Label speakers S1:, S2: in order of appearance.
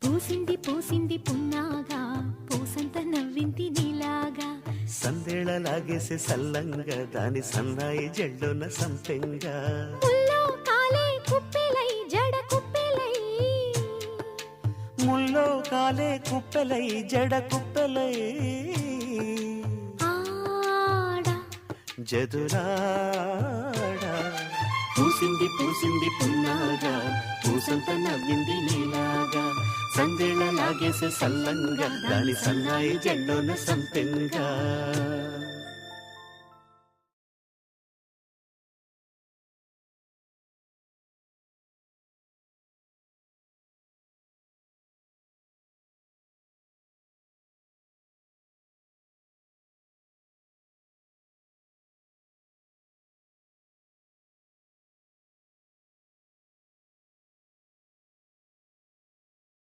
S1: పూసింది పూసింది పున్నాగా పూసంత నవ్వింది నీలాగా
S2: సందేళలాగేసే సల్లంగా దాని సన్నాయి జల్లున సంపెంగా
S1: ముల్లో కాలే కుప్పెలై జడ కుప్పెలై
S2: ముల్లో కాలే కుప్పెలై జడ కుప్పెలై
S1: ఆడా
S2: జదురాడా పూసింది పూసింది పున్నాగా పూసంత నవ్వింది నీలాగా సందేళలాగేసే సల్లంగా దాని సన్నాయి జల్లున సంపెంగా